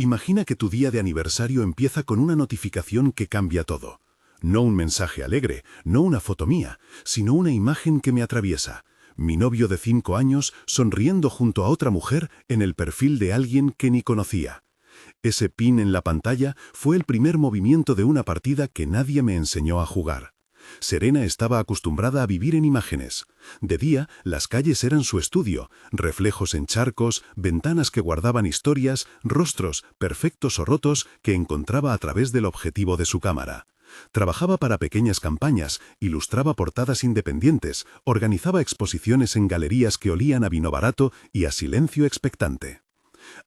Imagina que tu día de aniversario empieza con una notificación que cambia todo. No un mensaje alegre, no una foto mía, sino una imagen que me atraviesa. Mi novio de 5 años sonriendo junto a otra mujer en el perfil de alguien que ni conocía. Ese pin en la pantalla fue el primer movimiento de una partida que nadie me enseñó a jugar. Serena estaba acostumbrada a vivir en imágenes. De día, las calles eran su estudio, reflejos en charcos, ventanas que guardaban historias, rostros, perfectos o rotos, que encontraba a través del objetivo de su cámara. Trabajaba para pequeñas campañas, ilustraba portadas independientes, organizaba exposiciones en galerías que olían a vino barato y a silencio expectante.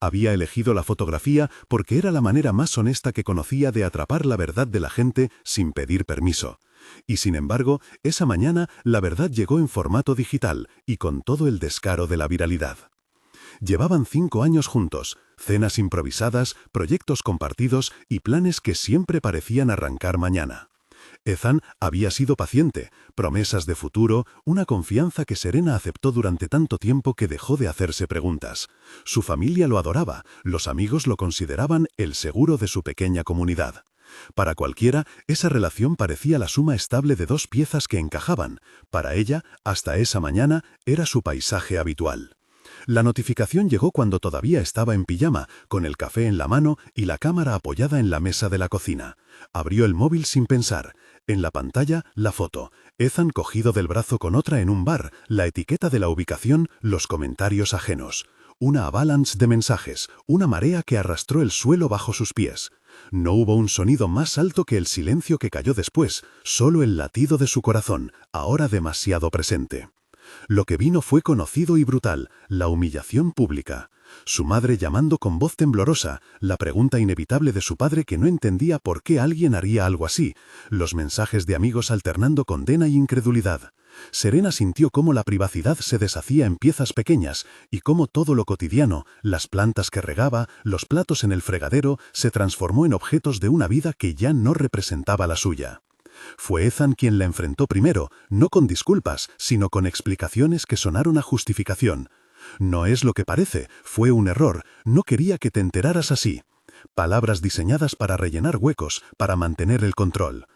Había elegido la fotografía porque era la manera más honesta que conocía de atrapar la verdad de la gente sin pedir permiso. Y sin embargo, esa mañana la verdad llegó en formato digital y con todo el descaro de la viralidad. Llevaban 5 años juntos, cenas improvisadas, proyectos compartidos y planes que siempre parecían arrancar mañana. Ethan había sido paciente, promesas de futuro, una confianza que Serena aceptó durante tanto tiempo que dejó de hacerse preguntas. Su familia lo adoraba, los amigos lo consideraban el seguro de su pequeña comunidad. Para cualquiera, esa relación parecía la suma estable de 2 piezas que encajaban. Para ella, hasta esa mañana, era su paisaje habitual. La notificación llegó cuando todavía estaba en pijama, con el café en la mano y la cámara apoyada en la mesa de la cocina. Abrió el móvil sin pensar. En la pantalla, la foto. Ethan cogido del brazo con otra en un bar, la etiqueta de la ubicación, los comentarios ajenos. Una avalanche de mensajes, una marea que arrastró el suelo bajo sus pies. No hubo un sonido más alto que el silencio que cayó después, solo el latido de su corazón, ahora demasiado presente. Lo que vino fue conocido y brutal, la humillación pública. Su madre llamando con voz temblorosa, la pregunta inevitable de su padre que no entendía por qué alguien haría algo así, los mensajes de amigos alternando condena y incredulidad. Serena sintió cómo la privacidad se deshacía en piezas pequeñas y cómo todo lo cotidiano, las plantas que regaba, los platos en el fregadero, se transformó en objetos de una vida que ya no representaba la suya. Fue Ethan quien la enfrentó primero, no con disculpas, sino con explicaciones que sonaron a justificación. No es lo que parece, fue un error, no quería que te enteraras así. Palabras diseñadas para rellenar huecos, para mantener el control.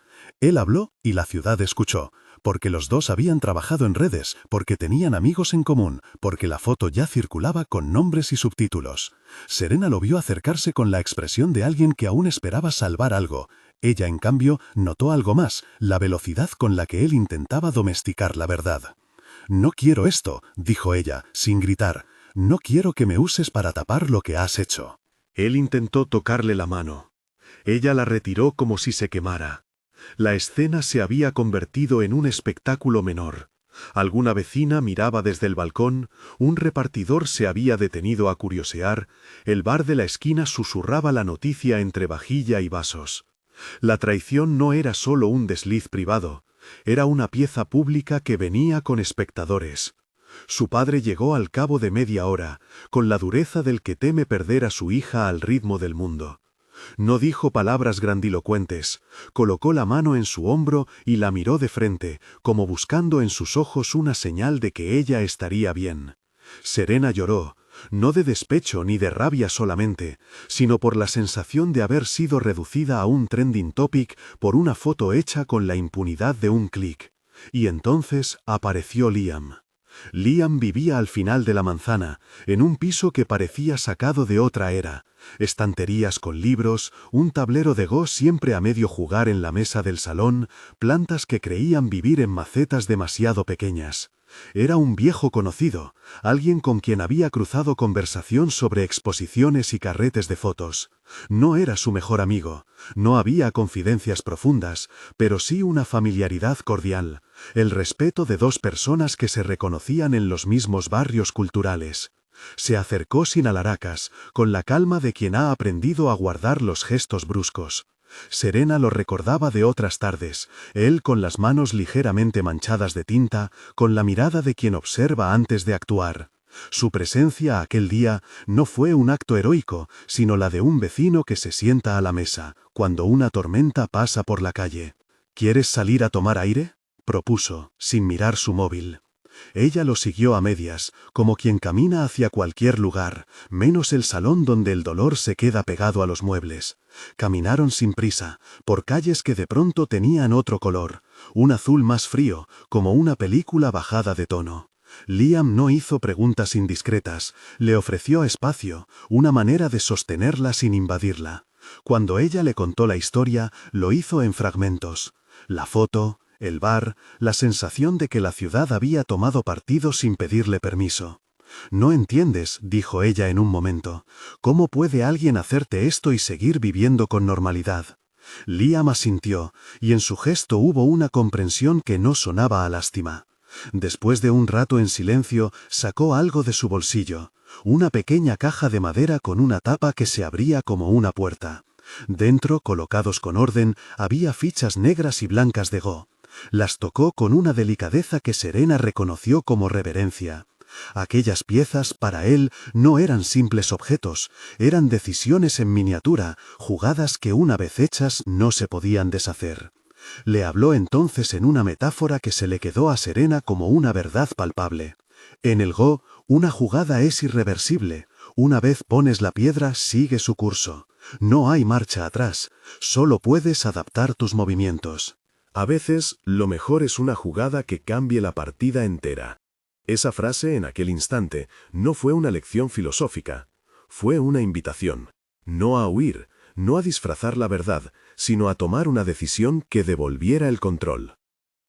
Él habló y la ciudad escuchó, porque los dos habían trabajado en redes, porque tenían amigos en común, porque la foto ya circulaba con nombres y subtítulos. Serena lo vio acercarse con la expresión de alguien que aún esperaba salvar algo. Ella, en cambio, notó algo más, la velocidad con la que él intentaba domesticar la verdad. «No quiero esto», dijo ella, sin gritar. «No quiero que me uses para tapar lo que has hecho». Él intentó tocarle la mano. Ella la retiró como si se quemara. La escena se había convertido en un espectáculo menor. Alguna vecina miraba desde el balcón, un repartidor se había detenido a curiosear, el bar de la esquina susurraba la noticia entre vajilla y vasos. La traición no era solo un desliz privado, era una pieza pública que venía con espectadores. Su padre llegó al cabo de media hora, con la dureza del que teme perder a su hija al ritmo del mundo. No dijo palabras grandilocuentes, colocó la mano en su hombro y la miró de frente, como buscando en sus ojos una señal de que ella estaría bien. Serena lloró, no de despecho ni de rabia solamente, sino por la sensación de haber sido reducida a un trending topic por una foto hecha con la impunidad de un clic. Y entonces apareció Liam. Liam vivía al final de la manzana, en un piso que parecía sacado de otra era. Estanterías con libros, un tablero de Go siempre a medio jugar en la mesa del salón, plantas que creían vivir en macetas demasiado pequeñas. Era un viejo conocido, alguien con quien había cruzado conversación sobre exposiciones y carretes de fotos. No era su mejor amigo, no había confidencias profundas, pero sí una familiaridad cordial, el respeto de 2 personas que se reconocían en los mismos barrios culturales. Se acercó sin alaracas, con la calma de quien ha aprendido a guardar los gestos bruscos. Serena lo recordaba de otras tardes, él con las manos ligeramente manchadas de tinta, con la mirada de quien observa antes de actuar. Su presencia aquel día no fue un acto heroico, sino la de un vecino que se sienta a la mesa, cuando una tormenta pasa por la calle. «¿Quieres salir a tomar aire?», propuso, sin mirar su móvil. Ella lo siguió a medias, como quien camina hacia cualquier lugar, menos el salón donde el dolor se queda pegado a los muebles. Caminaron sin prisa, por calles que de pronto tenían otro color, un azul más frío, como una película bajada de tono. Liam no hizo preguntas indiscretas, le ofreció espacio, una manera de sostenerla sin invadirla. Cuando ella le contó la historia, lo hizo en fragmentos. La foto, el bar, la sensación de que la ciudad había tomado partido sin pedirle permiso. «No entiendes», dijo ella en un momento, «cómo puede alguien hacerte esto y seguir viviendo con normalidad». Liam asintió, y en su gesto hubo una comprensión que no sonaba a lástima. Después de un rato en silencio, sacó algo de su bolsillo, una pequeña caja de madera con una tapa que se abría como una puerta. Dentro, colocados con orden, había fichas negras y blancas de Go. Las tocó con una delicadeza que Serena reconoció como reverencia. Aquellas piezas, para él, no eran simples objetos, eran decisiones en miniatura, jugadas que una vez hechas no se podían deshacer. Le habló entonces en una metáfora que se le quedó a Serena como una verdad palpable. En el Go, una jugada es irreversible. Una vez pones la piedra, sigue su curso. No hay marcha atrás, solo puedes adaptar tus movimientos. A veces, lo mejor es una jugada que cambie la partida entera. Esa frase, en aquel instante, no fue una lección filosófica. Fue una invitación. No a huir, no a disfrazar la verdad, sino a tomar una decisión que devolviera el control.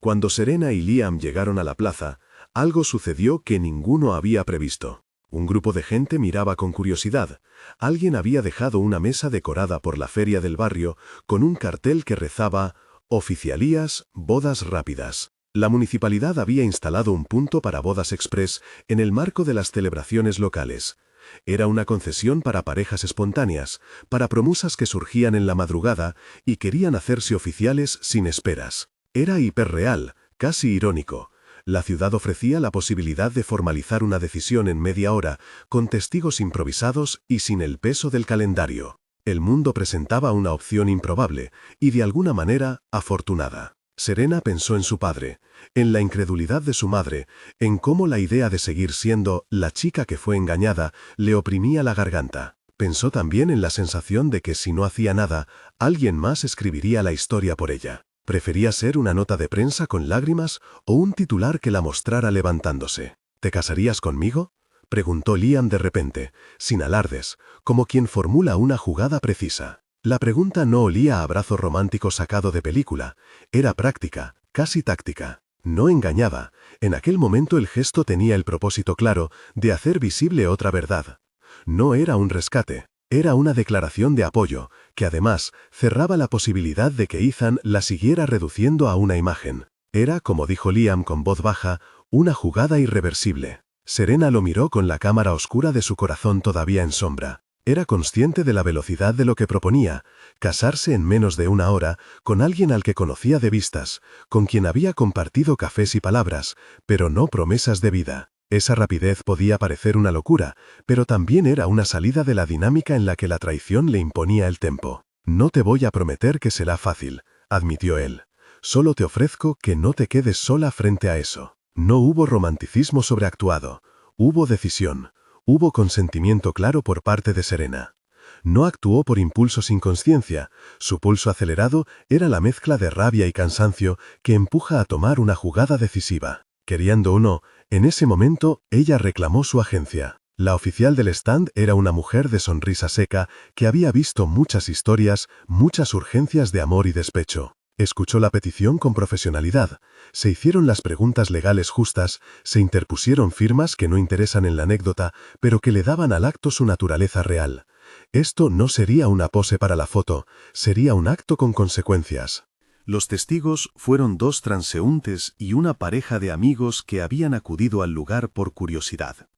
Cuando Serena y Liam llegaron a la plaza, algo sucedió que ninguno había previsto. Un grupo de gente miraba con curiosidad. Alguien había dejado una mesa decorada por la feria del barrio con un cartel que rezaba «Oficialías, bodas rápidas». La municipalidad había instalado un punto para bodas express en el marco de las celebraciones locales. Era una concesión para parejas espontáneas, para promesas que surgían en la madrugada y querían hacerse oficiales sin esperas. Era hiperreal, casi irónico. La ciudad ofrecía la posibilidad de formalizar una decisión en media hora, con testigos improvisados y sin el peso del calendario. El mundo presentaba una opción improbable y de alguna manera afortunada. Serena pensó en su padre, en la incredulidad de su madre, en cómo la idea de seguir siendo la chica que fue engañada le oprimía la garganta. Pensó también en la sensación de que si no hacía nada, alguien más escribiría la historia por ella. ¿Prefería ser una nota de prensa con lágrimas o un titular que la mostrara levantándose? ¿Te casarías conmigo?, preguntó Liam de repente, sin alardes, como quien formula una jugada precisa. La pregunta no olía a abrazo romántico sacado de película, era práctica, casi táctica. No engañaba, en aquel momento el gesto tenía el propósito claro de hacer visible otra verdad. No era un rescate, era una declaración de apoyo, que además cerraba la posibilidad de que Ethan la siguiera reduciendo a una imagen. Era, como dijo Liam con voz baja, una jugada irreversible. Serena lo miró con la cámara oscura de su corazón todavía en sombra. Era consciente de la velocidad de lo que proponía, casarse en menos de una hora con alguien al que conocía de vistas, con quien había compartido cafés y palabras, pero no promesas de vida. Esa rapidez podía parecer una locura, pero también era una salida de la dinámica en la que la traición le imponía el tempo. «No te voy a prometer que será fácil», admitió él. «Solo te ofrezco que no te quedes sola frente a eso». No hubo romanticismo sobreactuado, hubo decisión. Hubo consentimiento claro por parte de Serena. No actuó por impulso sin conciencia, su pulso acelerado era la mezcla de rabia y cansancio que empuja a tomar una jugada decisiva. Queriendo o no, en ese momento ella reclamó su agencia. La oficial del stand era una mujer de sonrisa seca que había visto muchas historias, muchas urgencias de amor y despecho. Escuchó la petición con profesionalidad, se hicieron las preguntas legales justas, se interpusieron firmas que no interesan en la anécdota, pero que le daban al acto su naturaleza real. Esto no sería una pose para la foto, sería un acto con consecuencias. Los testigos fueron dos transeúntes y una pareja de amigos que habían acudido al lugar por curiosidad.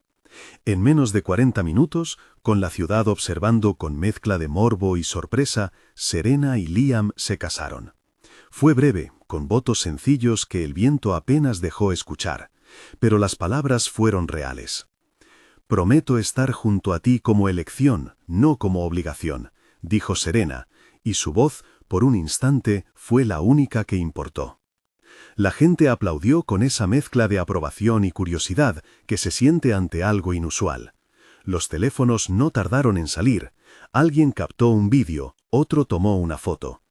En menos de 40 minutos, con la ciudad observando con mezcla de morbo y sorpresa, Serena y Liam se casaron. Fue breve, con votos sencillos que el viento apenas dejó escuchar, pero las palabras fueron reales. «Prometo estar junto a ti como elección, no como obligación», dijo Serena, y su voz, por un instante, fue la única que importó. La gente aplaudió con esa mezcla de aprobación y curiosidad que se siente ante algo inusual. Los teléfonos no tardaron en salir. Alguien captó un vídeo, otro tomó una foto.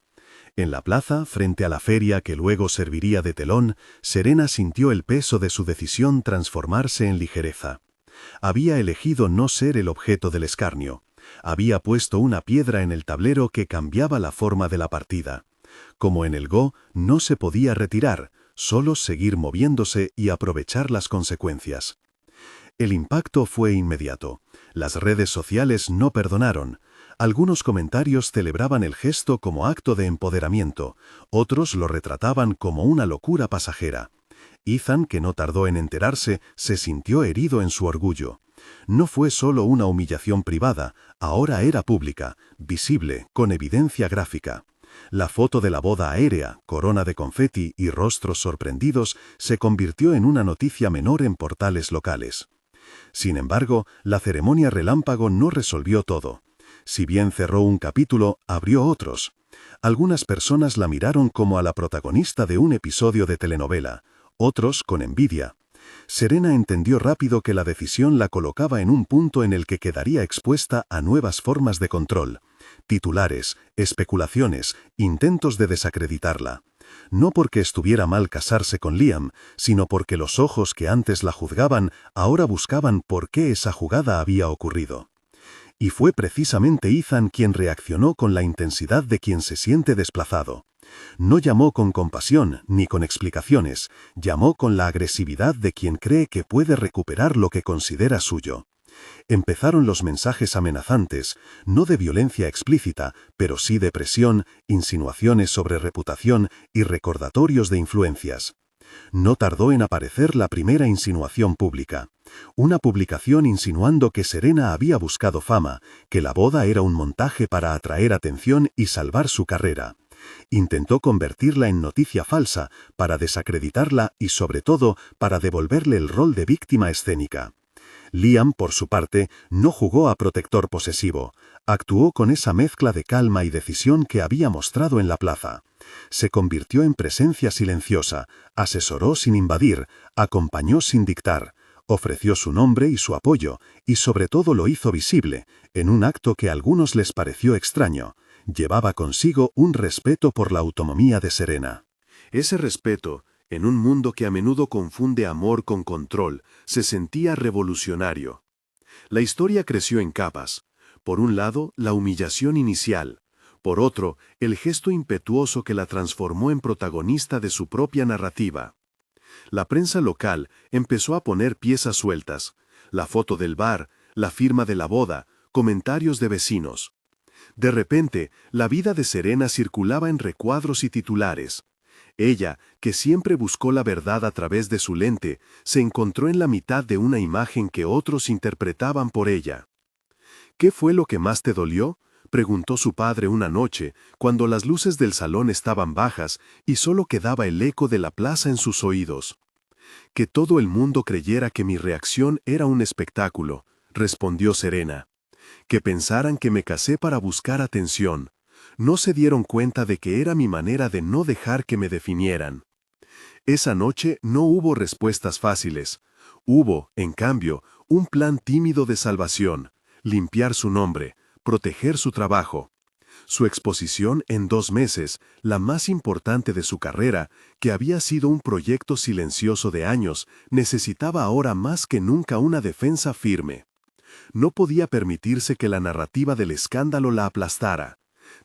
En la plaza, frente a la feria que luego serviría de telón, Serena sintió el peso de su decisión transformarse en ligereza. Había elegido no ser el objeto del escarnio. Había puesto una piedra en el tablero que cambiaba la forma de la partida. Como en el Go, no se podía retirar, solo seguir moviéndose y aprovechar las consecuencias. El impacto fue inmediato. Las redes sociales no perdonaron. Algunos comentarios celebraban el gesto como acto de empoderamiento, otros lo retrataban como una locura pasajera. Ethan, que no tardó en enterarse, se sintió herido en su orgullo. No fue solo una humillación privada, ahora era pública, visible, con evidencia gráfica. La foto de la boda aérea, corona de confeti y rostros sorprendidos se convirtió en una noticia menor en portales locales. Sin embargo, la ceremonia relámpago no resolvió todo. Si bien cerró un capítulo, abrió otros. Algunas personas la miraron como a la protagonista de un episodio de telenovela, otros con envidia. Serena entendió rápido que la decisión la colocaba en un punto en el que quedaría expuesta a nuevas formas de control. Titulares, especulaciones, intentos de desacreditarla. No porque estuviera mal casarse con Liam, sino porque los ojos que antes la juzgaban ahora buscaban por qué esa jugada había ocurrido. Y fue precisamente Ethan quien reaccionó con la intensidad de quien se siente desplazado. No llamó con compasión ni con explicaciones, llamó con la agresividad de quien cree que puede recuperar lo que considera suyo. Empezaron los mensajes amenazantes, no de violencia explícita, pero sí de presión, insinuaciones sobre reputación y recordatorios de influencias. No tardó en aparecer la primera insinuación pública. Una publicación insinuando que Serena había buscado fama, que la boda era un montaje para atraer atención y salvar su carrera. Intentó convertirla en noticia falsa, para desacreditarla y sobre todo para devolverle el rol de víctima escénica. Liam, por su parte, no jugó a protector posesivo. Actuó con esa mezcla de calma y decisión que había mostrado en la plaza. Se convirtió en presencia silenciosa, asesoró sin invadir, acompañó sin dictar, ofreció su nombre y su apoyo, y sobre todo lo hizo visible, en un acto que a algunos les pareció extraño. Llevaba consigo un respeto por la autonomía de Serena. Ese respeto, en un mundo que a menudo confunde amor con control, se sentía revolucionario. La historia creció en capas. Por un lado, la humillación inicial. Por otro, el gesto impetuoso que la transformó en protagonista de su propia narrativa. La prensa local empezó a poner piezas sueltas. La foto del bar, la firma de la boda, comentarios de vecinos. De repente, la vida de Serena circulaba en recuadros y titulares. Ella, que siempre buscó la verdad a través de su lente, se encontró en la mitad de una imagen que otros interpretaban por ella. ¿Qué fue lo que más te dolió?, preguntó su padre una noche, cuando las luces del salón estaban bajas y solo quedaba el eco de la plaza en sus oídos. Que todo el mundo creyera que mi reacción era un espectáculo, respondió Serena. Que pensaran que me casé para buscar atención. No se dieron cuenta de que era mi manera de no dejar que me definieran. Esa noche no hubo respuestas fáciles. Hubo, en cambio, un plan tímido de salvación: limpiar su nombre, proteger su trabajo. Su exposición en 2 meses, la más importante de su carrera, que había sido un proyecto silencioso de años, necesitaba ahora más que nunca una defensa firme. No podía permitirse que la narrativa del escándalo la aplastara.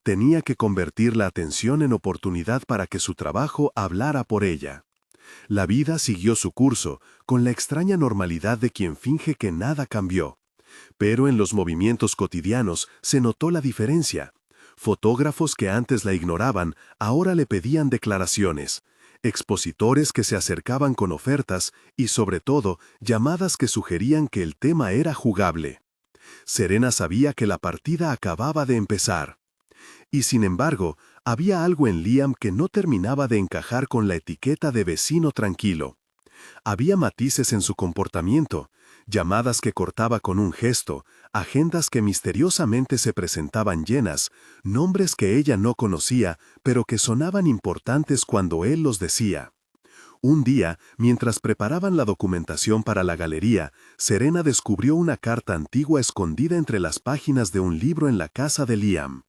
Tenía que convertir la atención en oportunidad para que su trabajo hablara por ella. La vida siguió su curso, con la extraña normalidad de quien finge que nada cambió. Pero en los movimientos cotidianos se notó la diferencia. Fotógrafos que antes la ignoraban, ahora le pedían declaraciones. Expositores que se acercaban con ofertas y, sobre todo, llamadas que sugerían que el tema era jugable. Serena sabía que la partida acababa de empezar. Y sin embargo, había algo en Liam que no terminaba de encajar con la etiqueta de vecino tranquilo. Había matices en su comportamiento, llamadas que cortaba con un gesto, agendas que misteriosamente se presentaban llenas, nombres que ella no conocía, pero que sonaban importantes cuando él los decía. Un día, mientras preparaban la documentación para la galería, Serena descubrió una carta antigua escondida entre las páginas de un libro en la casa de Liam.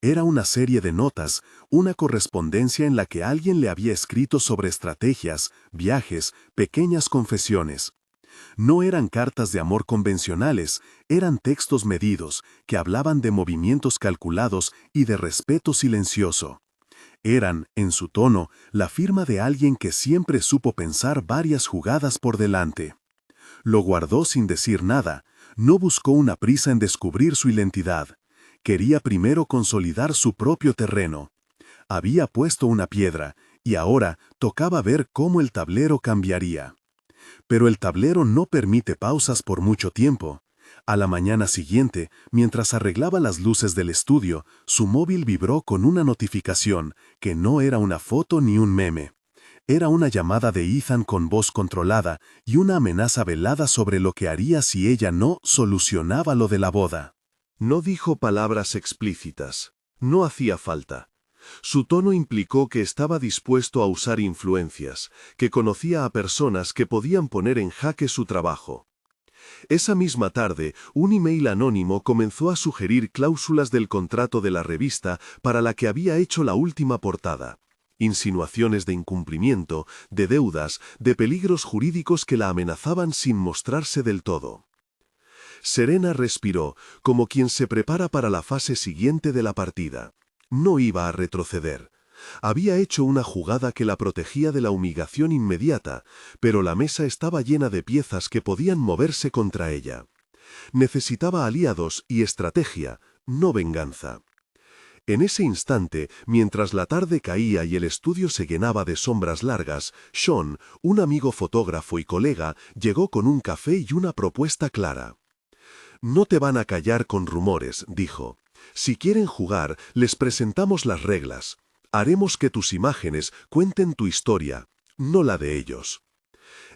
Era una serie de notas, una correspondencia en la que alguien le había escrito sobre estrategias, viajes, pequeñas confesiones. No eran cartas de amor convencionales, eran textos medidos, que hablaban de movimientos calculados y de respeto silencioso. Eran, en su tono, la firma de alguien que siempre supo pensar varias jugadas por delante. Lo guardó sin decir nada, no buscó una prisa en descubrir su identidad. Quería primero consolidar su propio terreno. Había puesto una piedra, y ahora tocaba ver cómo el tablero cambiaría. Pero el tablero no permite pausas por mucho tiempo. A la mañana siguiente, mientras arreglaba las luces del estudio, su móvil vibró con una notificación, que no era una foto ni un meme. Era una llamada de Ethan con voz controlada y una amenaza velada sobre lo que haría si ella no solucionaba lo de la boda. No dijo palabras explícitas. No hacía falta. Su tono implicó que estaba dispuesto a usar influencias, que conocía a personas que podían poner en jaque su trabajo. Esa misma tarde, un email anónimo comenzó a sugerir cláusulas del contrato de la revista para la que había hecho la última portada. Insinuaciones de incumplimiento, de deudas, de peligros jurídicos que la amenazaban sin mostrarse del todo. Serena respiró, como quien se prepara para la fase siguiente de la partida. No iba a retroceder. Había hecho una jugada que la protegía de la humillación inmediata, pero la mesa estaba llena de piezas que podían moverse contra ella. Necesitaba aliados y estrategia, no venganza. En ese instante, mientras la tarde caía y el estudio se llenaba de sombras largas, Sean, un amigo fotógrafo y colega, llegó con un café y una propuesta clara. «No te van a callar con rumores», dijo. «Si quieren jugar, les presentamos las reglas. Haremos que tus imágenes cuenten tu historia, no la de ellos».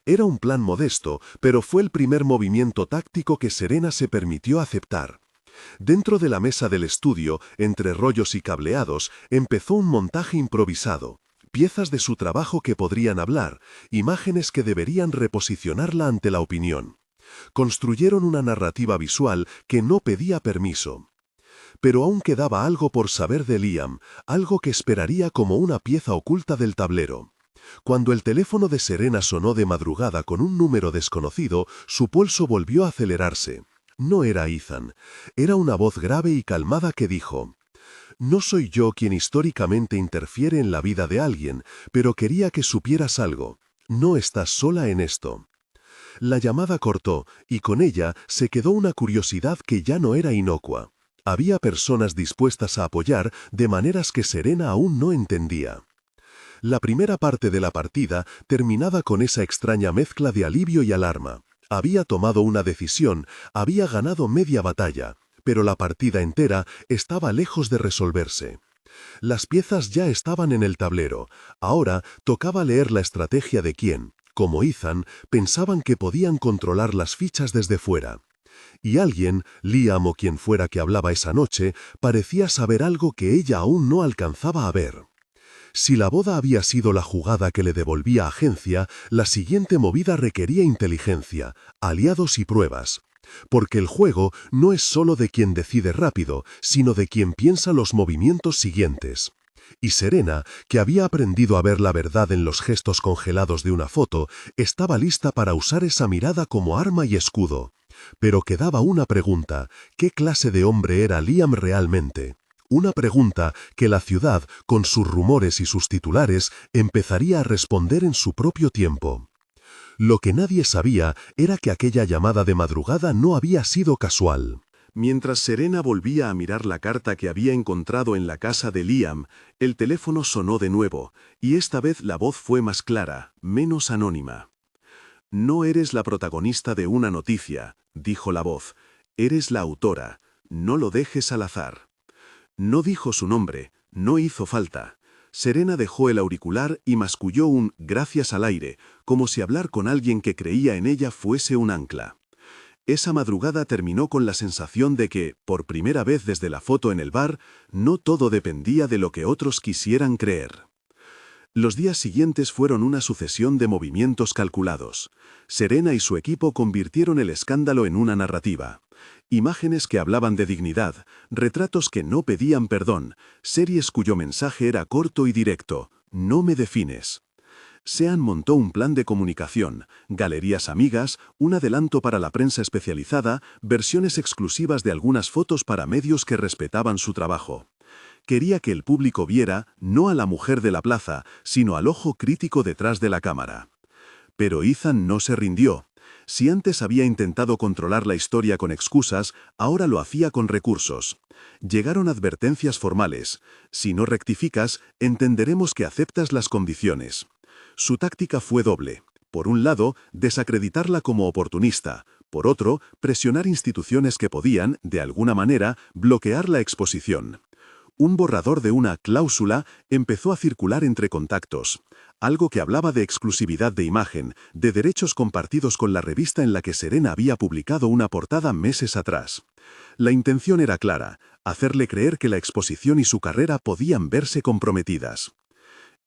Era un plan modesto, pero fue el primer movimiento táctico que Serena se permitió aceptar. Dentro de la mesa del estudio, entre rollos y cableados, empezó un montaje improvisado. Piezas de su trabajo que podrían hablar, imágenes que deberían reposicionarla ante la opinión. Construyeron una narrativa visual que no pedía permiso. Pero aún quedaba algo por saber de Liam, algo que esperaría como una pieza oculta del tablero. Cuando el teléfono de Serena sonó de madrugada con un número desconocido, su pulso volvió a acelerarse. No era Ethan. Era una voz grave y calmada que dijo: «No soy yo quien históricamente interfiere en la vida de alguien, pero quería que supieras algo. No estás sola en esto». La llamada cortó, y con ella se quedó una curiosidad que ya no era inocua. Había personas dispuestas a apoyar de maneras que Serena aún no entendía. La primera parte de la partida terminaba con esa extraña mezcla de alivio y alarma. Había tomado una decisión, había ganado media batalla, pero la partida entera estaba lejos de resolverse. Las piezas ya estaban en el tablero, ahora tocaba leer la estrategia de quien, como Ethan, pensaban que podían controlar las fichas desde fuera. Y alguien, Liam o quien fuera que hablaba esa noche, parecía saber algo que ella aún no alcanzaba a ver. Si la boda había sido la jugada que le devolvía agencia, la siguiente movida requería inteligencia, aliados y pruebas. Porque el juego no es solo de quien decide rápido, sino de quien piensa los movimientos siguientes. Y Serena, que había aprendido a ver la verdad en los gestos congelados de una foto, estaba lista para usar esa mirada como arma y escudo. Pero quedaba una pregunta: ¿qué clase de hombre era Liam realmente? Una pregunta que la ciudad, con sus rumores y sus titulares, empezaría a responder en su propio tiempo. Lo que nadie sabía era que aquella llamada de madrugada no había sido casual. Mientras Serena volvía a mirar la carta que había encontrado en la casa de Liam, el teléfono sonó de nuevo, y esta vez la voz fue más clara, menos anónima. «No eres la protagonista de una noticia», dijo la voz. «Eres la autora. No lo dejes al azar». No dijo su nombre, no hizo falta. Serena dejó el auricular y masculló un «gracias» al aire, como si hablar con alguien que creía en ella fuese un ancla. Esa madrugada terminó con la sensación de que, por primera vez desde la foto en el bar, no todo dependía de lo que otros quisieran creer. Los días siguientes fueron una sucesión de movimientos calculados. Serena y su equipo convirtieron el escándalo en una narrativa. Imágenes que hablaban de dignidad, retratos que no pedían perdón, series cuyo mensaje era corto y directo: no me defines. Sean montó un plan de comunicación, galerías amigas, un adelanto para la prensa especializada, versiones exclusivas de algunas fotos para medios que respetaban su trabajo. Quería que el público viera, no a la mujer de la plaza, sino al ojo crítico detrás de la cámara. Pero Ethan no se rindió. Si antes había intentado controlar la historia con excusas, ahora lo hacía con recursos. Llegaron advertencias formales: si no rectificas, entenderemos que aceptas las condiciones. Su táctica fue doble. Por un lado, desacreditarla como oportunista. Por otro, presionar instituciones que podían, de alguna manera, bloquear la exposición. Un borrador de una cláusula empezó a circular entre contactos, algo que hablaba de exclusividad de imagen, de derechos compartidos con la revista en la que Serena había publicado una portada meses atrás. La intención era clara: hacerle creer que la exposición y su carrera podían verse comprometidas.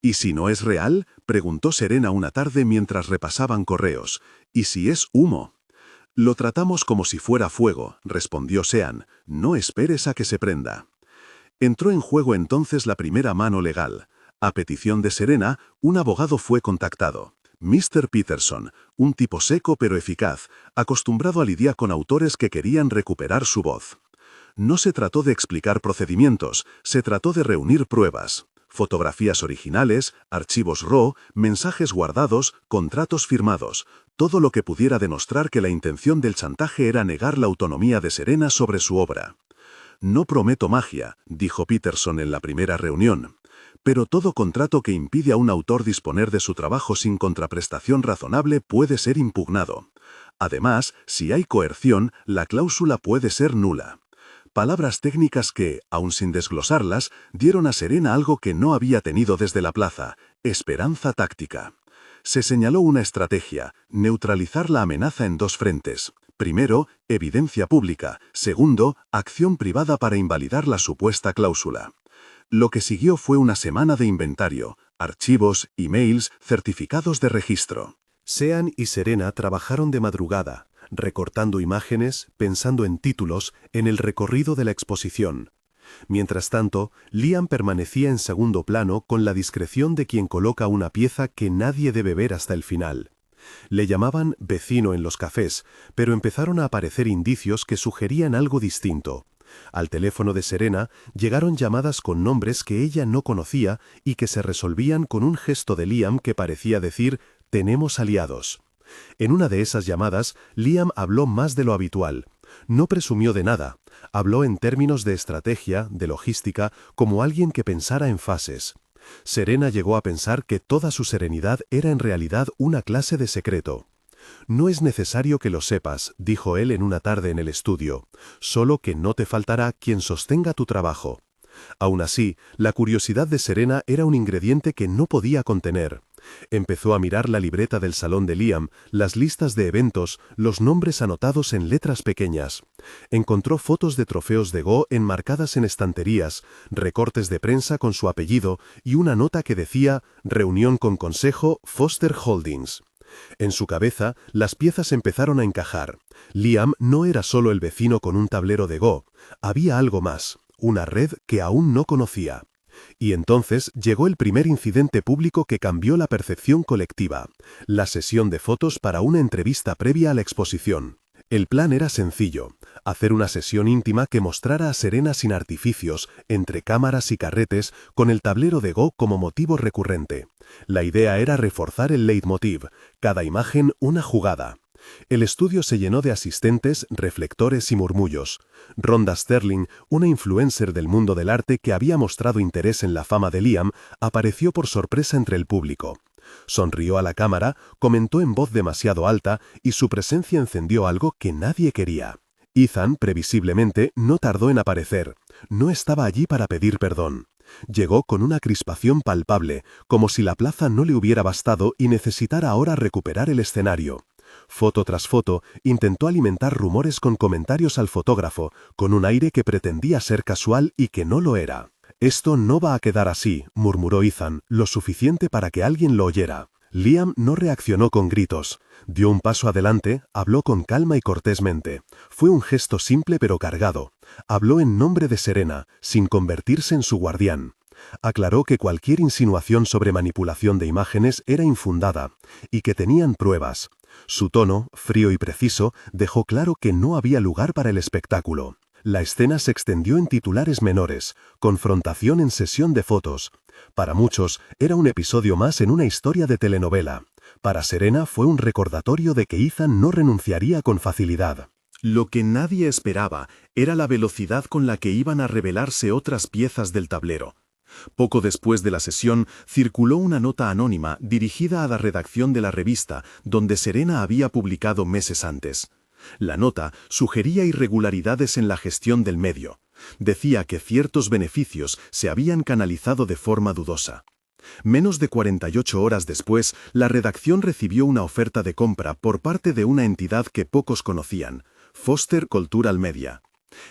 ¿Y si no es real?, preguntó Serena una tarde mientras repasaban correos. ¿Y si es humo? Lo tratamos como si fuera fuego, respondió Sean. No esperes a que se prenda. Entró en juego entonces la primera mano legal. A petición de Serena, un abogado fue contactado. Mr. Peterson, un tipo seco pero eficaz, acostumbrado a lidiar con autores que querían recuperar su voz. No se trató de explicar procedimientos, se trató de reunir pruebas. Fotografías originales, archivos RAW, mensajes guardados, contratos firmados, todo lo que pudiera demostrar que la intención del chantaje era negar la autonomía de Serena sobre su obra. No prometo magia, dijo Peterson en la primera reunión, pero todo contrato que impide a un autor disponer de su trabajo sin contraprestación razonable puede ser impugnado. Además, si hay coerción, la cláusula puede ser nula. Palabras técnicas que, aun sin desglosarlas, dieron a Serena algo que no había tenido desde la plaza: esperanza táctica. Se señaló una estrategia: neutralizar la amenaza en dos frentes. Primero, evidencia pública. Segundo, acción privada para invalidar la supuesta cláusula. Lo que siguió fue una semana de inventario: archivos, emails, certificados de registro. Sean y Serena trabajaron de madrugada, recortando imágenes, pensando en títulos, en el recorrido de la exposición. Mientras tanto, Liam permanecía en segundo plano con la discreción de quien coloca una pieza que nadie debe ver hasta el final. Le llamaban vecino en los cafés, pero empezaron a aparecer indicios que sugerían algo distinto. Al teléfono de Serena llegaron llamadas con nombres que ella no conocía y que se resolvían con un gesto de Liam que parecía decir: «tenemos aliados». En una de esas llamadas, Liam habló más de lo habitual. No presumió de nada. Habló en términos de estrategia, de logística, como alguien que pensara en fases. Serena llegó a pensar que toda su serenidad era en realidad una clase de secreto. «No es necesario que lo sepas», dijo él en una tarde en el estudio, «solo que no te faltará quien sostenga tu trabajo». Aún así, la curiosidad de Serena era un ingrediente que no podía contener. Empezó a mirar la libreta del salón de Liam, las listas de eventos, los nombres anotados en letras pequeñas. Encontró fotos de trofeos de Go enmarcadas en estanterías, recortes de prensa con su apellido y una nota que decía: «Reunión con consejo Foster Holdings». En su cabeza, las piezas empezaron a encajar. Liam no era solo el vecino con un tablero de Go. Había algo más, una red que aún no conocía. Y entonces llegó el primer incidente público que cambió la percepción colectiva: la sesión de fotos para una entrevista previa a la exposición. El plan era sencillo: hacer una sesión íntima que mostrara a Serena sin artificios, entre cámaras y carretes, con el tablero de Go como motivo recurrente. La idea era reforzar el leitmotiv: cada imagen una jugada. El estudio se llenó de asistentes, reflectores y murmullos. Rhonda Sterling, una influencer del mundo del arte que había mostrado interés en la fama de Liam, apareció por sorpresa entre el público. Sonrió a la cámara, comentó en voz demasiado alta y su presencia encendió algo que nadie quería. Ethan, previsiblemente, no tardó en aparecer. No estaba allí para pedir perdón. Llegó con una crispación palpable, como si la plaza no le hubiera bastado y necesitara ahora recuperar el escenario. Foto tras foto, intentó alimentar rumores con comentarios al fotógrafo, con un aire que pretendía ser casual y que no lo era. Esto no va a quedar así, murmuró Ethan, lo suficiente para que alguien lo oyera. Liam no reaccionó con gritos. Dio un paso adelante, habló con calma y cortésmente. Fue un gesto simple pero cargado. Habló en nombre de Serena, sin convertirse en su guardián. Aclaró que cualquier insinuación sobre manipulación de imágenes era infundada, y que tenían pruebas. Su tono, frío y preciso, dejó claro que no había lugar para el espectáculo. La escena se extendió en titulares menores, confrontación en sesión de fotos. Para muchos, era un episodio más en una historia de telenovela. Para Serena fue un recordatorio de que Ethan no renunciaría con facilidad. Lo que nadie esperaba era la velocidad con la que iban a revelarse otras piezas del tablero. Poco después de la sesión, circuló una nota anónima dirigida a la redacción de la revista, donde Serena había publicado meses antes. La nota sugería irregularidades en la gestión del medio. Decía que ciertos beneficios se habían canalizado de forma dudosa. Menos de 48 horas después, la redacción recibió una oferta de compra por parte de una entidad que pocos conocían, Foster Cultural Media.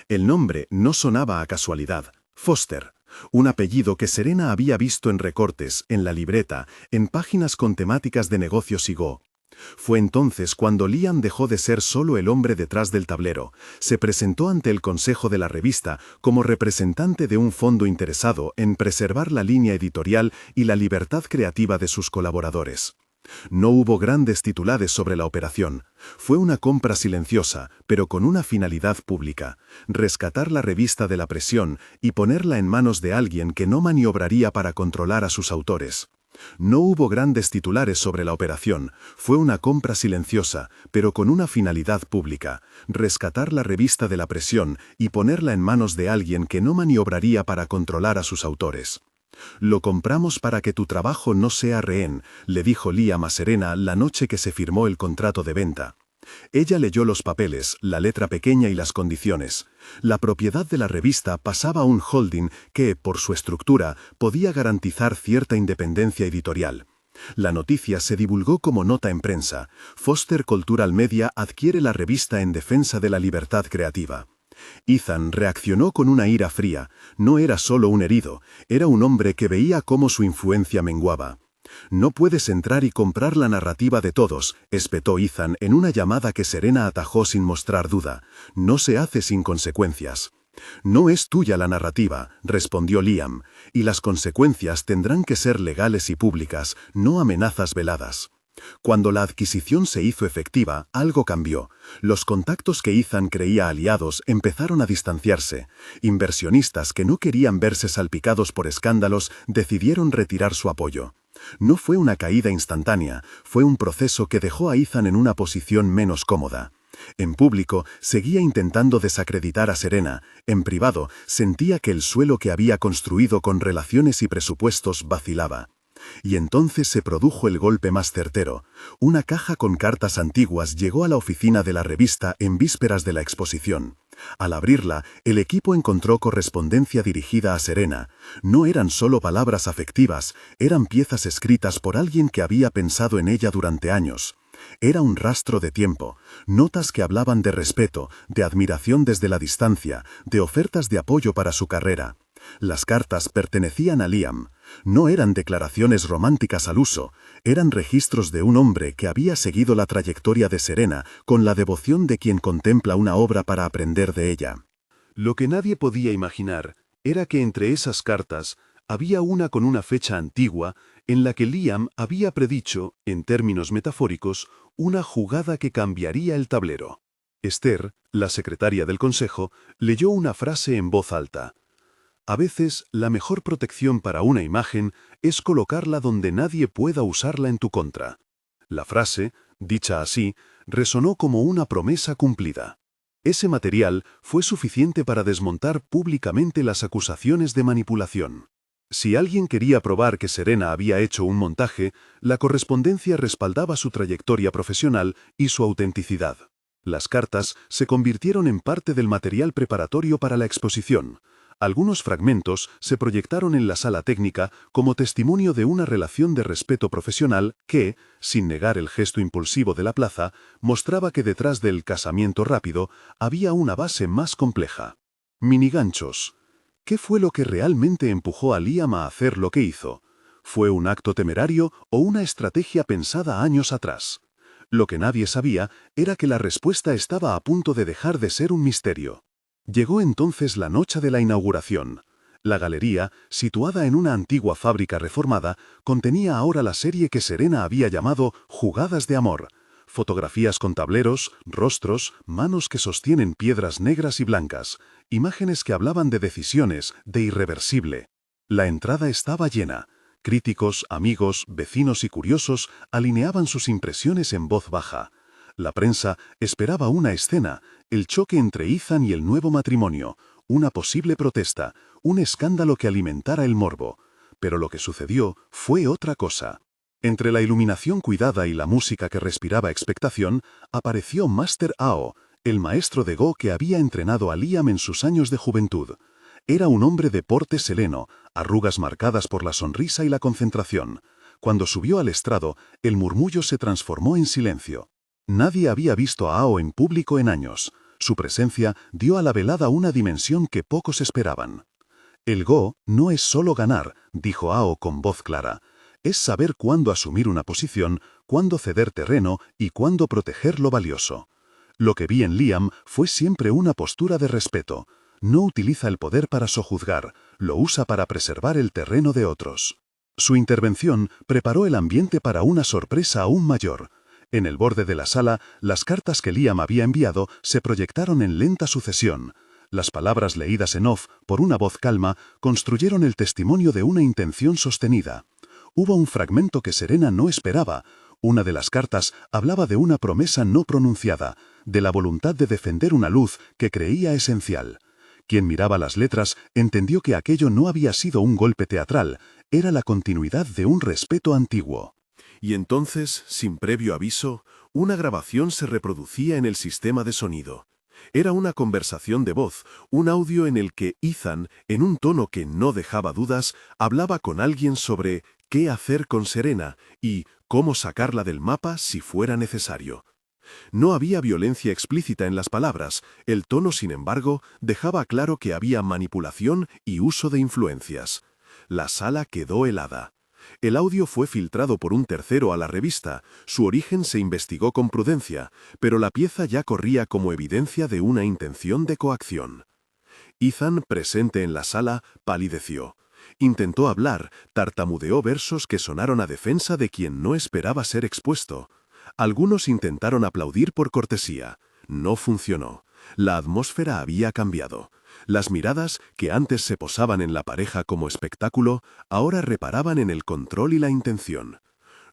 El nombre no sonaba a casualidad. Foster, un apellido que Serena había visto en recortes, en la libreta, en páginas con temáticas de negocios y Go. Fue entonces cuando Liam dejó de ser solo el hombre detrás del tablero. Se presentó ante el consejo de la revista como representante de un fondo interesado en preservar la línea editorial y la libertad creativa de sus colaboradores. No hubo grandes titulares sobre la operación. Fue una compra silenciosa, pero con una finalidad pública: rescatar la revista de la presión y ponerla en manos de alguien que no maniobraría para controlar a sus autores. No hubo grandes titulares sobre la operación. Fue una compra silenciosa, pero con una finalidad pública: rescatar la revista de la presión y ponerla en manos de alguien que no maniobraría para controlar a sus autores. «Lo compramos para que tu trabajo no sea rehén», le dijo Liam a Serena la noche que se firmó el contrato de venta. Ella leyó los papeles, la letra pequeña y las condiciones. La propiedad de la revista pasaba a un holding que, por su estructura, podía garantizar cierta independencia editorial. La noticia se divulgó como nota en prensa: Foster Cultural Media adquiere la revista en defensa de la libertad creativa. Ethan reaccionó con una ira fría. No era solo un herido, era un hombre que veía cómo su influencia menguaba. «No puedes entrar y comprar la narrativa de todos», espetó Ethan en una llamada que Serena atajó sin mostrar duda. «No se hace sin consecuencias». «No es tuya la narrativa», respondió Liam, «y las consecuencias tendrán que ser legales y públicas, no amenazas veladas». Cuando la adquisición se hizo efectiva, algo cambió. Los contactos que Ethan creía aliados empezaron a distanciarse. Inversionistas que no querían verse salpicados por escándalos decidieron retirar su apoyo. No fue una caída instantánea, fue un proceso que dejó a Ethan en una posición menos cómoda. En público, seguía intentando desacreditar a Serena. En privado, sentía que el suelo que había construido con relaciones y presupuestos vacilaba. Y entonces se produjo el golpe más certero. Una caja con cartas antiguas llegó a la oficina de la revista en vísperas de la exposición. Al abrirla, el equipo encontró correspondencia dirigida a Serena. No eran solo palabras afectivas, eran piezas escritas por alguien que había pensado en ella durante años. Era un rastro de tiempo, notas que hablaban de respeto, de admiración desde la distancia, de ofertas de apoyo para su carrera. Las cartas pertenecían a Liam. No eran declaraciones románticas al uso, eran registros de un hombre que había seguido la trayectoria de Serena con la devoción de quien contempla una obra para aprender de ella. Lo que nadie podía imaginar era que entre esas cartas había una con una fecha antigua en la que Liam había predicho, en términos metafóricos, una jugada que cambiaría el tablero. Esther, la secretaria del consejo, leyó una frase en voz alta. «A veces, la mejor protección para una imagen es colocarla donde nadie pueda usarla en tu contra». La frase, dicha así, resonó como una promesa cumplida. Ese material fue suficiente para desmontar públicamente las acusaciones de manipulación. Si alguien quería probar que Serena había hecho un montaje, la correspondencia respaldaba su trayectoria profesional y su autenticidad. Las cartas se convirtieron en parte del material preparatorio para la exposición. Algunos fragmentos se proyectaron en la sala técnica como testimonio de una relación de respeto profesional que, sin negar el gesto impulsivo de la plaza, mostraba que detrás del casamiento rápido había una base más compleja. Miniganchos. ¿Qué fue lo que realmente empujó a Liam a hacer lo que hizo? ¿Fue un acto temerario o una estrategia pensada años atrás? Lo que nadie sabía era que la respuesta estaba a punto de dejar de ser un misterio. Llegó entonces la noche de la inauguración. La galería, situada en una antigua fábrica reformada, contenía ahora la serie que Serena había llamado Jugadas de Amor. Fotografías con tableros, rostros, manos que sostienen piedras negras y blancas, imágenes que hablaban de decisiones, de irreversible. La entrada estaba llena. Críticos, amigos, vecinos y curiosos alineaban sus impresiones en voz baja. La prensa esperaba una escena, el choque entre Ethan y el nuevo matrimonio, una posible protesta, un escándalo que alimentara el morbo. Pero lo que sucedió fue otra cosa. Entre la iluminación cuidada y la música que respiraba expectación, apareció Master Ao, el maestro de Go que había entrenado a Liam en sus años de juventud. Era un hombre de porte sereno, arrugas marcadas por la sonrisa y la concentración. Cuando subió al estrado, el murmullo se transformó en silencio. Nadie había visto a Ao en público en años. Su presencia dio a la velada una dimensión que pocos esperaban. El Go no es solo ganar, dijo Ao con voz clara. Es saber cuándo asumir una posición, cuándo ceder terreno y cuándo proteger lo valioso. Lo que vi en Liam fue siempre una postura de respeto. No utiliza el poder para sojuzgar, lo usa para preservar el terreno de otros. Su intervención preparó el ambiente para una sorpresa aún mayor. En el borde de la sala, las cartas que Liam había enviado se proyectaron en lenta sucesión. Las palabras leídas en off, por una voz calma, construyeron el testimonio de una intención sostenida. Hubo un fragmento que Serena no esperaba. Una de las cartas hablaba de una promesa no pronunciada, de la voluntad de defender una luz que creía esencial. Quien miraba las letras entendió que aquello no había sido un golpe teatral, era la continuidad de un respeto antiguo. Y entonces, sin previo aviso, una grabación se reproducía en el sistema de sonido. Era una conversación de voz, un audio en el que Ethan, en un tono que no dejaba dudas, hablaba con alguien sobre qué hacer con Serena y cómo sacarla del mapa si fuera necesario. No había violencia explícita en las palabras, el tono, sin embargo, dejaba claro que había manipulación y uso de influencias. La sala quedó helada. El audio fue filtrado por un tercero a la revista, su origen se investigó con prudencia, pero la pieza ya corría como evidencia de una intención de coacción. Ethan, presente en la sala, palideció. Intentó hablar, tartamudeó versos que sonaron a defensa de quien no esperaba ser expuesto. Algunos intentaron aplaudir por cortesía. No funcionó. La atmósfera había cambiado. Las miradas, que antes se posaban en la pareja como espectáculo, ahora reparaban en el control y la intención.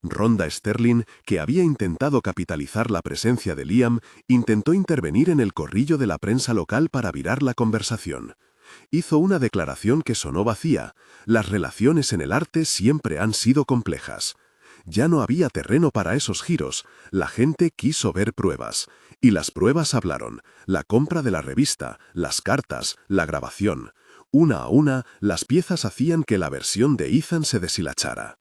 Rhonda Sterling, que había intentado capitalizar la presencia de Liam, intentó intervenir en el corrillo de la prensa local para virar la conversación. Hizo una declaración que sonó vacía. Las relaciones en el arte siempre han sido complejas. Ya no había terreno para esos giros. La gente quiso ver pruebas. Y las pruebas hablaron. La compra de la revista, las cartas, la grabación. Una a una, las piezas hacían que la versión de Ethan se deshilachara.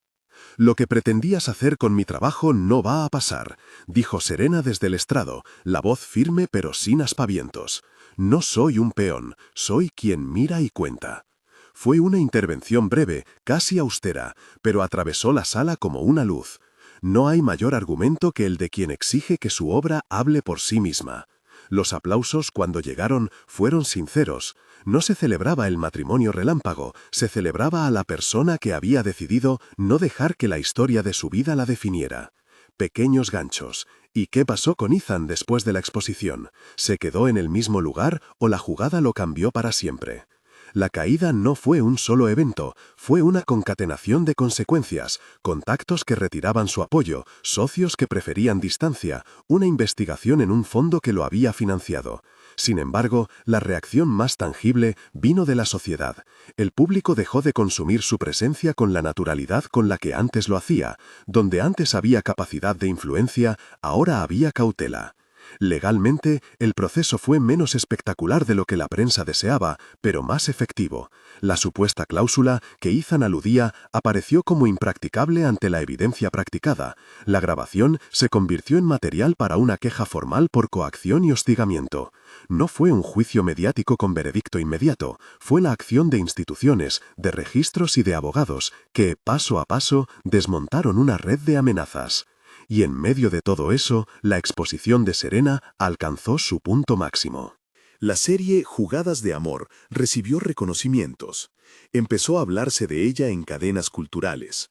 «Lo que pretendías hacer con mi trabajo no va a pasar», dijo Serena desde el estrado, la voz firme pero sin aspavientos. «No soy un peón, soy quien mira y cuenta». Fue una intervención breve, casi austera, pero atravesó la sala como una luz. No hay mayor argumento que el de quien exige que su obra hable por sí misma. Los aplausos, cuando llegaron, fueron sinceros. No se celebraba el matrimonio relámpago, se celebraba a la persona que había decidido no dejar que la historia de su vida la definiera. Pequeños ganchos. ¿Y qué pasó con Ethan después de la exposición? ¿Se quedó en el mismo lugar o la jugada lo cambió para siempre? La caída no fue un solo evento, fue una concatenación de consecuencias, contactos que retiraban su apoyo, socios que preferían distancia, una investigación en un fondo que lo había financiado. Sin embargo, la reacción más tangible vino de la sociedad. El público dejó de consumir su presencia con la naturalidad con la que antes lo hacía. Donde antes había capacidad de influencia, ahora había cautela. Legalmente, el proceso fue menos espectacular de lo que la prensa deseaba, pero más efectivo. La supuesta cláusula que Ethan aludía apareció como impracticable ante la evidencia practicada. La grabación se convirtió en material para una queja formal por coacción y hostigamiento. No fue un juicio mediático con veredicto inmediato, fue la acción de instituciones, de registros y de abogados que, paso a paso, desmontaron una red de amenazas. Y en medio de todo eso, la exposición de Serena alcanzó su punto máximo. La serie Jugadas de Amor recibió reconocimientos. Empezó a hablarse de ella en cadenas culturales.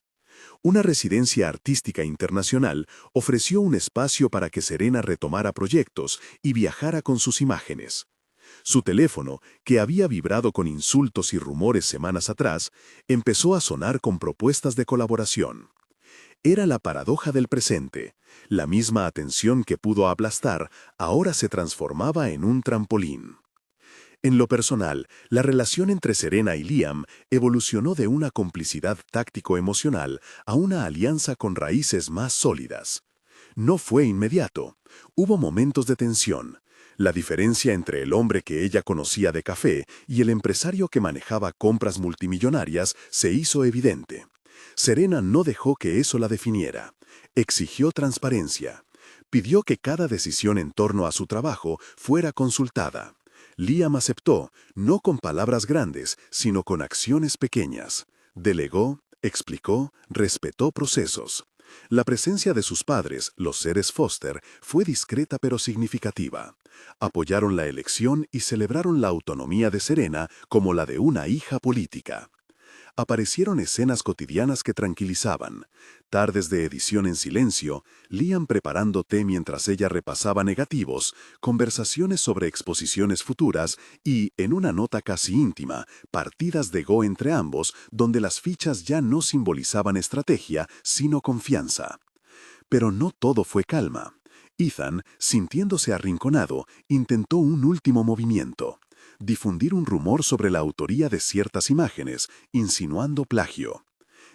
Una residencia artística internacional ofreció un espacio para que Serena retomara proyectos y viajara con sus imágenes. Su teléfono, que había vibrado con insultos y rumores semanas atrás, empezó a sonar con propuestas de colaboración. Era la paradoja del presente. La misma atención que pudo aplastar ahora se transformaba en un trampolín. En lo personal, la relación entre Serena y Liam evolucionó de una complicidad táctico-emocional a una alianza con raíces más sólidas. No fue inmediato. Hubo momentos de tensión. La diferencia entre el hombre que ella conocía de café y el empresario que manejaba compras multimillonarias se hizo evidente. Serena no dejó que eso la definiera. Exigió transparencia. Pidió que cada decisión en torno a su trabajo fuera consultada. Liam aceptó, no con palabras grandes, sino con acciones pequeñas. Delegó, explicó, respetó procesos. La presencia de sus padres, los seres Foster, fue discreta pero significativa. Apoyaron la elección y celebraron la autonomía de Serena como la de una hija política. Aparecieron escenas cotidianas que tranquilizaban. Tardes de edición en silencio, Liam preparando té mientras ella repasaba negativos, conversaciones sobre exposiciones futuras y, en una nota casi íntima, partidas de Go entre ambos, donde las fichas ya no simbolizaban estrategia, sino confianza. Pero no todo fue calma. Ethan, sintiéndose arrinconado, intentó un último movimiento: difundir un rumor sobre la autoría de ciertas imágenes, insinuando plagio.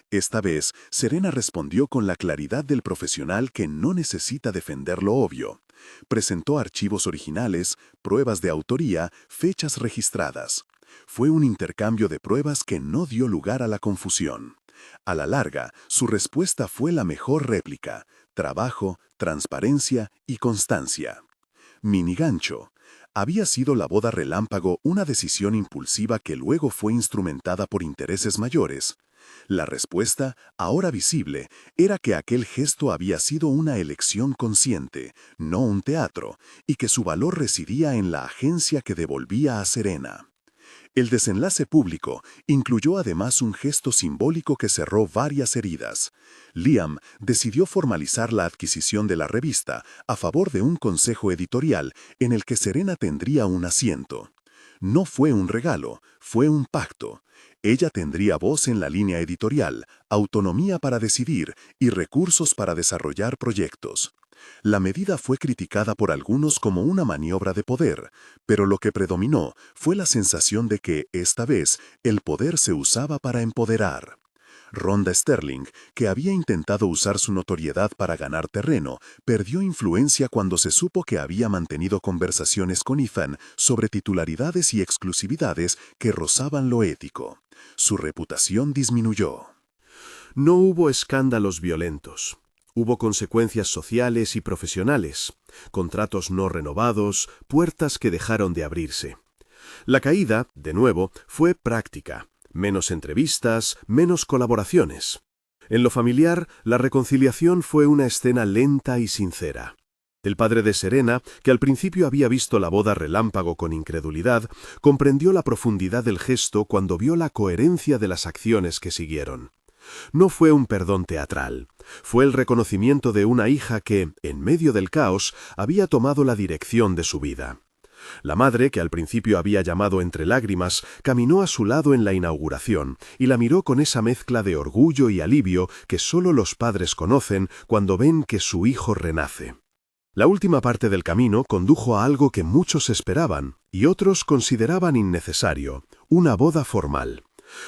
Esta vez, Serena respondió con la claridad del profesional que no necesita defender lo obvio. Presentó archivos originales, pruebas de autoría, fechas registradas. Fue un intercambio de pruebas que no dio lugar a la confusión. A la larga, su respuesta fue la mejor réplica: trabajo, transparencia y constancia. Minigancho. ¿Había sido la boda relámpago una decisión impulsiva que luego fue instrumentada por intereses mayores? La respuesta, ahora visible, era que aquel gesto había sido una elección consciente, no un teatro, y que su valor residía en la agencia que devolvía a Serena. El desenlace público incluyó además un gesto simbólico que cerró varias heridas. Liam decidió formalizar la adquisición de la revista a favor de un consejo editorial en el que Serena tendría un asiento. No fue un regalo, fue un pacto. Ella tendría voz en la línea editorial, autonomía para decidir y recursos para desarrollar proyectos. La medida fue criticada por algunos como una maniobra de poder, pero lo que predominó fue la sensación de que, esta vez, el poder se usaba para empoderar. Rhonda Sterling, que había intentado usar su notoriedad para ganar terreno, perdió influencia cuando se supo que había mantenido conversaciones con Ethan sobre titularidades y exclusividades que rozaban lo ético. Su reputación disminuyó. No hubo escándalos violentos. Hubo consecuencias sociales y profesionales, contratos no renovados, puertas que dejaron de abrirse. La caída, de nuevo, fue práctica. Menos entrevistas, menos colaboraciones. En lo familiar, la reconciliación fue una escena lenta y sincera. El padre de Serena, que al principio había visto la boda relámpago con incredulidad, comprendió la profundidad del gesto cuando vio la coherencia de las acciones que siguieron. No fue un perdón teatral, fue el reconocimiento de una hija que, en medio del caos, había tomado la dirección de su vida. La madre, que al principio había llamado entre lágrimas, caminó a su lado en la inauguración y la miró con esa mezcla de orgullo y alivio que solo los padres conocen cuando ven que su hijo renace. La última parte del camino condujo a algo que muchos esperaban y otros consideraban innecesario: una boda formal.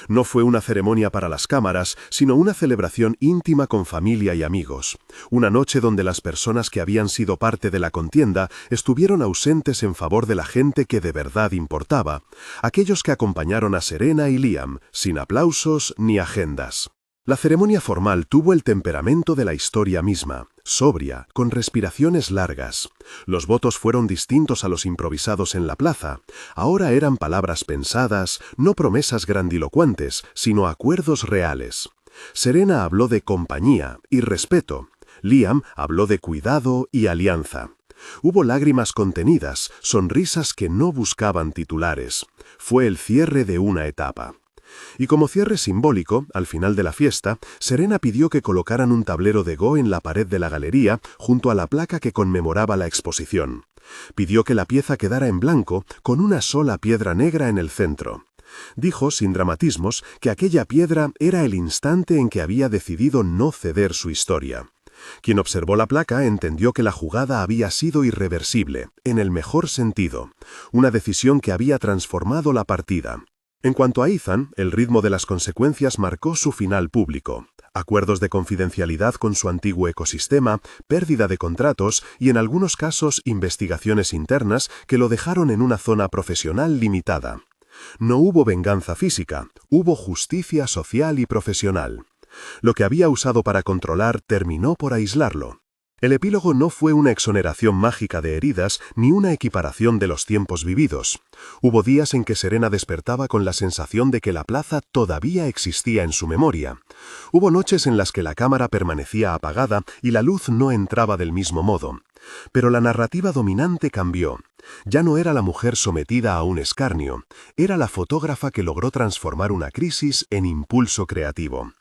No fue una ceremonia para las cámaras, sino una celebración íntima con familia y amigos. Una noche donde las personas que habían sido parte de la contienda estuvieron ausentes en favor de la gente que de verdad importaba, aquellos que acompañaron a Serena y Liam, sin aplausos ni agendas. La ceremonia formal tuvo el temperamento de la historia misma, sobria, con respiraciones largas. Los votos fueron distintos a los improvisados en la plaza. Ahora eran palabras pensadas, no promesas grandilocuentes, sino acuerdos reales. Serena habló de compañía y respeto. Liam habló de cuidado y alianza. Hubo lágrimas contenidas, sonrisas que no buscaban titulares. Fue el cierre de una etapa. Y como cierre simbólico, al final de la fiesta, Serena pidió que colocaran un tablero de Go en la pared de la galería junto a la placa que conmemoraba la exposición. Pidió que la pieza quedara en blanco, con una sola piedra negra en el centro. Dijo, sin dramatismos, que aquella piedra era el instante en que había decidido no ceder su historia. Quien observó la placa entendió que la jugada había sido irreversible, en el mejor sentido, una decisión que había transformado la partida. En cuanto a Ethan, el ritmo de las consecuencias marcó su final público. Acuerdos de confidencialidad con su antiguo ecosistema, pérdida de contratos y en algunos casos investigaciones internas que lo dejaron en una zona profesional limitada. No hubo venganza física, hubo justicia social y profesional. Lo que había usado para controlar terminó por aislarlo. El epílogo no fue una exoneración mágica de heridas ni una equiparación de los tiempos vividos. Hubo días en que Serena despertaba con la sensación de que la plaza todavía existía en su memoria. Hubo noches en las que la cámara permanecía apagada y la luz no entraba del mismo modo. Pero la narrativa dominante cambió. Ya no era la mujer sometida a un escarnio, era la fotógrafa que logró transformar una crisis en impulso creativo.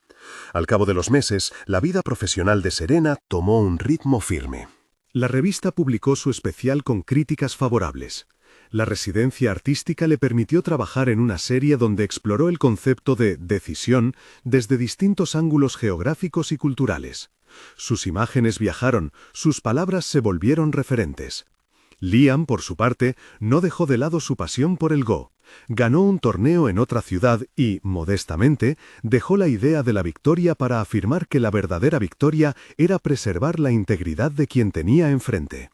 Al cabo de los meses, la vida profesional de Serena tomó un ritmo firme. La revista publicó su especial con críticas favorables. La residencia artística le permitió trabajar en una serie donde exploró el concepto de decisión desde distintos ángulos geográficos y culturales. Sus imágenes viajaron, sus palabras se volvieron referentes. Liam, por su parte, no dejó de lado su pasión por el Go. Ganó un torneo en otra ciudad y, modestamente, dejó la idea de la victoria para afirmar que la verdadera victoria era preservar la integridad de quien tenía enfrente.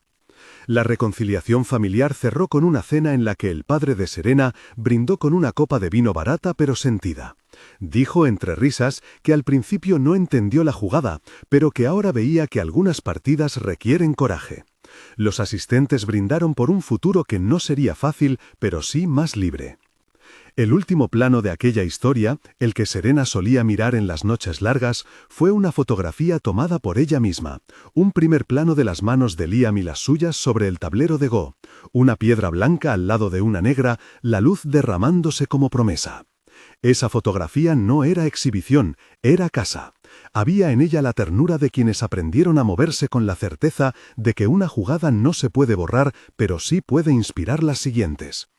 La reconciliación familiar cerró con una cena en la que el padre de Serena brindó con una copa de vino barata pero sentida. Dijo entre risas que al principio no entendió la jugada, pero que ahora veía que algunas partidas requieren coraje. Los asistentes brindaron por un futuro que no sería fácil, pero sí más libre. El último plano de aquella historia, el que Serena solía mirar en las noches largas, fue una fotografía tomada por ella misma. Un primer plano de las manos de Liam y las suyas sobre el tablero de Go. Una piedra blanca al lado de una negra, la luz derramándose como promesa. Esa fotografía no era exhibición, era casa. Había en ella la ternura de quienes aprendieron a moverse con la certeza de que una jugada no se puede borrar, pero sí puede inspirar las siguientes.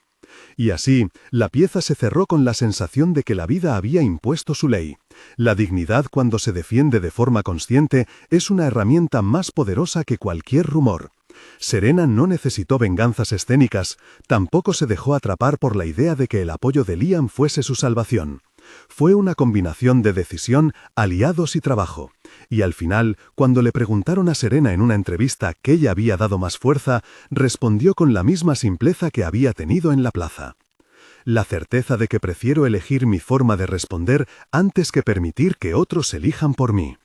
Y así, la pieza se cerró con la sensación de que la vida había impuesto su ley. La dignidad, cuando se defiende de forma consciente, es una herramienta más poderosa que cualquier rumor. Serena no necesitó venganzas escénicas, tampoco se dejó atrapar por la idea de que el apoyo de Liam fuese su salvación. Fue una combinación de decisión, aliados y trabajo. Y al final, cuando le preguntaron a Serena en una entrevista qué ella había dado más fuerza, respondió con la misma simpleza que había tenido en la plaza. La certeza de que prefiero elegir mi forma de responder antes que permitir que otros elijan por mí.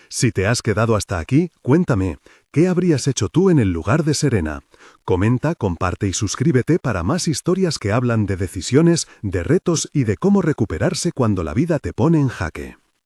Si te has quedado hasta aquí, cuéntame, ¿qué habrías hecho tú en el lugar de Serena? Comenta, comparte y suscríbete para más historias que hablan de decisiones, de retos y de cómo recuperarse cuando la vida te pone en jaque.